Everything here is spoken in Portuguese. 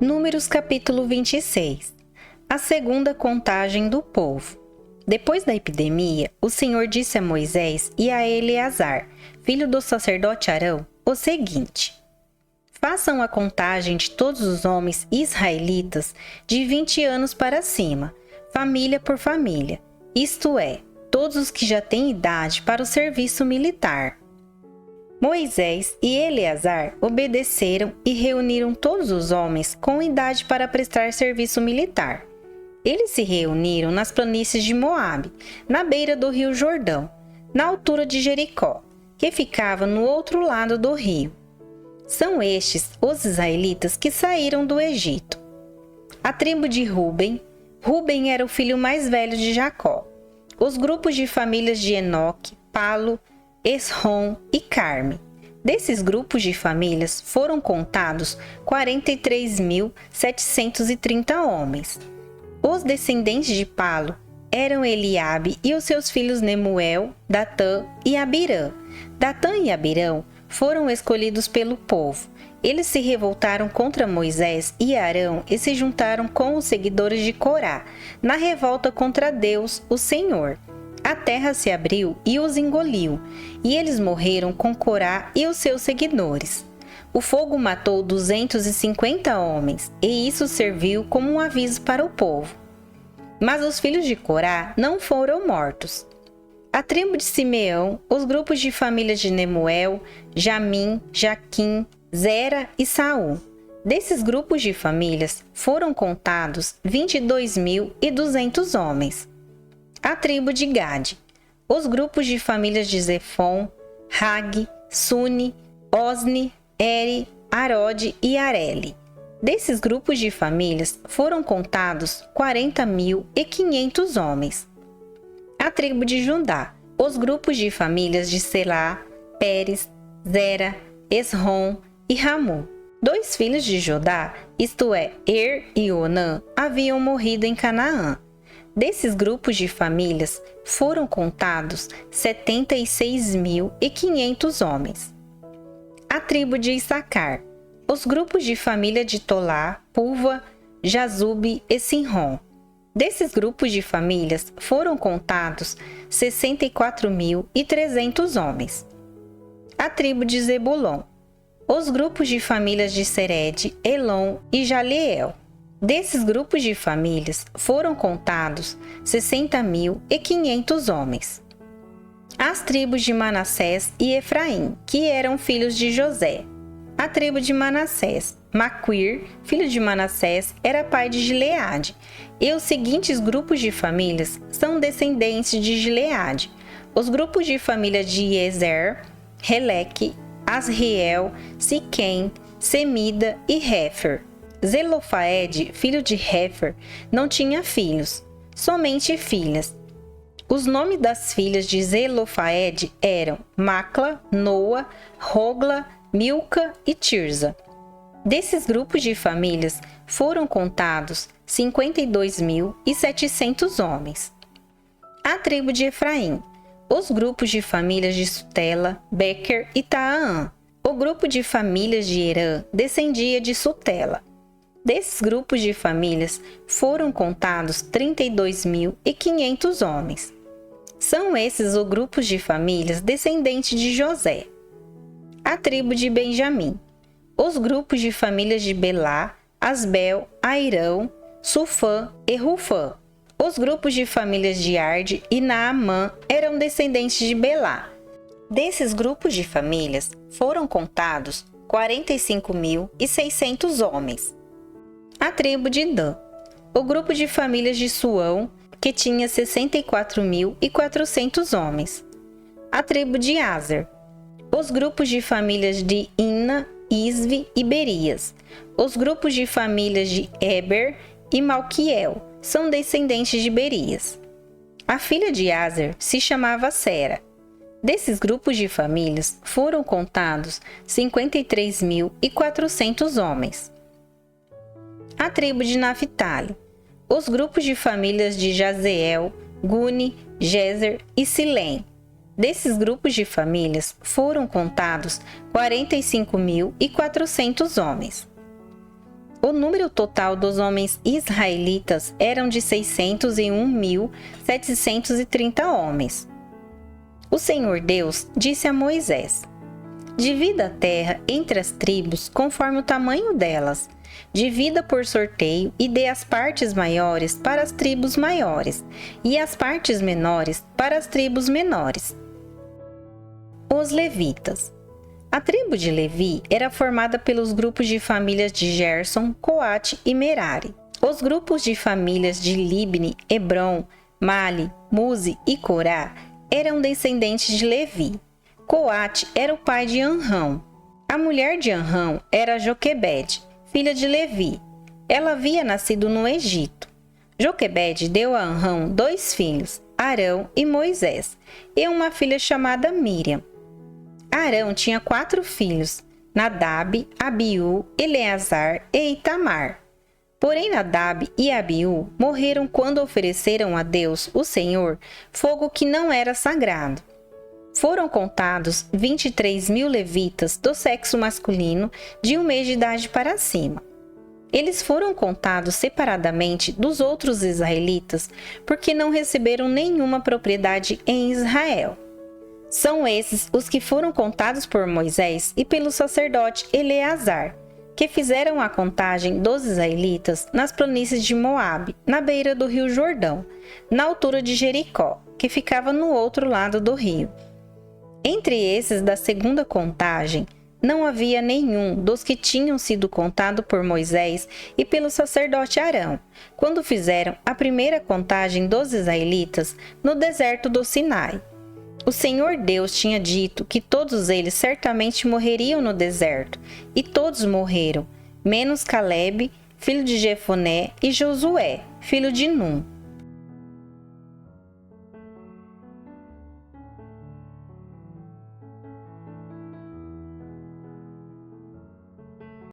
Números capítulo 26. A segunda contagem do povo. Depois da epidemia, o Senhor disse a Moisés e a Eleazar, filho do sacerdote Arão, o seguinte: façam a contagem de todos os homens israelitas de 20 anos para cima, família por família, isto é, todos os que já têm idade para o serviço militar. Moisés e Eleazar obedeceram e reuniram todos os homens com idade para prestar serviço militar. Eles se reuniram nas planícies de Moabe, na beira do rio Jordão, na altura de Jericó, que ficava no outro lado do rio. São estes os israelitas que saíram do Egito. A tribo de Ruben. Ruben era o filho mais velho de Jacó. Os grupos de famílias de Enoque, Palo, Esrom e Carme. Desses grupos de famílias foram contados 43.730 homens. Os descendentes de Palo eram Eliabe e os seus filhos Nemuel, Datã e Abirã. Datã e Abirão foram escolhidos pelo povo. Eles se revoltaram contra Moisés e Arão e se juntaram com os seguidores de Corá, na revolta contra Deus, o Senhor. A terra se abriu e os engoliu, e eles morreram com Corá e os seus seguidores. O fogo matou 250 homens, e isso serviu como um aviso para o povo. Mas os filhos de Corá não foram mortos. A tribo de Simeão, os grupos de famílias de Nemuel, Jamim, Jaquim, Zera e Saul. Desses grupos de famílias foram contados 22.200 homens. A tribo de Gade, os grupos de famílias de Zefon, Hag, Suni, Osni, Eri, Arode e Areli. Desses grupos de famílias foram contados 40.500 homens. A tribo de Judá, os grupos de famílias de Selá, Pérez, Zera, Esrom e Ramu. 2 filhos de Judá, isto é, e Onã, haviam morrido em Canaã. Desses grupos de famílias foram contados 76.500 homens. A tribo de Issacar, os grupos de família de Tolá, Pulva, Jazube e Sinrom. Desses grupos de famílias foram contados 64.300 homens. A tribo de Zebulon, os grupos de famílias de Sered, Elon e Jaleel. Desses grupos de famílias foram contados 60.500 homens. As tribos de Manassés e Efraim, que eram filhos de José. A tribo de Manassés, Maquir, filho de Manassés, era pai de Gileade, e os seguintes grupos de famílias são descendentes de Gileade. Os grupos de família de Ezer, Heleque, Asriel, Siquém, Semida e Hefer. Zelofaede, filho de Hefer, não tinha filhos, somente filhas. Os nomes das filhas de Zelofaede eram Macla, Noa, Rogla, Milca e Tirza. Desses grupos de famílias foram contados 52.700 homens. A tribo de Efraim, os grupos de famílias de Sutela, Bequer e Taã. O grupo de famílias de Herã descendia de Sutela. Desses grupos de famílias foram contados 32.500 homens. São esses os grupos de famílias descendentes de José. A tribo de Benjamim, os grupos de famílias de Belá, Asbel, Airão, Sufã e Rufã. Os grupos de famílias de Arde e Naamã eram descendentes de Belá. Desses grupos de famílias foram contados 45.600 homens. A tribo de Dan, o grupo de famílias de Suão, que tinha 64.400 homens. A tribo de Aser, os grupos de famílias de Ina, Isvi e Berias. Os grupos de famílias de Eber e Malquiel são descendentes de Berias. A filha de Aser se chamava Sera. Desses grupos de famílias foram contados 53.400 homens. A tribo de Naphtali, os grupos de famílias de Jazeel, Guni, Jezer e Silém. Desses grupos de famílias foram contados 45.400 homens. O número total dos homens israelitas eram de 601.730 homens. O Senhor Deus disse a Moisés: divida a terra entre as tribos conforme o tamanho delas, divida por sorteio e dê as partes maiores para as tribos maiores e as partes menores para as tribos menores. Os levitas. A tribo de Levi era formada pelos grupos de famílias de Gerson, Coate e Merari. Os grupos de famílias de Libni, Hebron, Mali, Muzi e Corá eram descendentes de Levi. Coate era o pai de Amrão. A mulher de Amrão era Joquebede, filha de Levi. Ela havia nascido no Egito. Joquebede deu a Amrão 2 filhos, Arão e Moisés, e uma filha chamada Miriam. Arão tinha 4 filhos, Nadab, Abiú, Eleazar e Itamar. Porém Nadab e Abiú morreram quando ofereceram a Deus, o Senhor, fogo que não era sagrado. Foram contados 23.000 levitas do sexo masculino de 1 mês de idade para cima. Eles foram contados separadamente dos outros israelitas porque não receberam nenhuma propriedade em Israel. São esses os que foram contados por Moisés e pelo sacerdote Eleazar, que fizeram a contagem dos israelitas nas planícies de Moabe, na beira do rio Jordão, na altura de Jericó, que ficava no outro lado do rio. Entre esses da segunda contagem, não havia nenhum dos que tinham sido contados por Moisés e pelo sacerdote Arão, quando fizeram a primeira contagem dos israelitas no deserto do Sinai. O Senhor Deus tinha dito que todos eles certamente morreriam no deserto, e todos morreram, menos Calebe, filho de Jefoné, e Josué, filho de Num.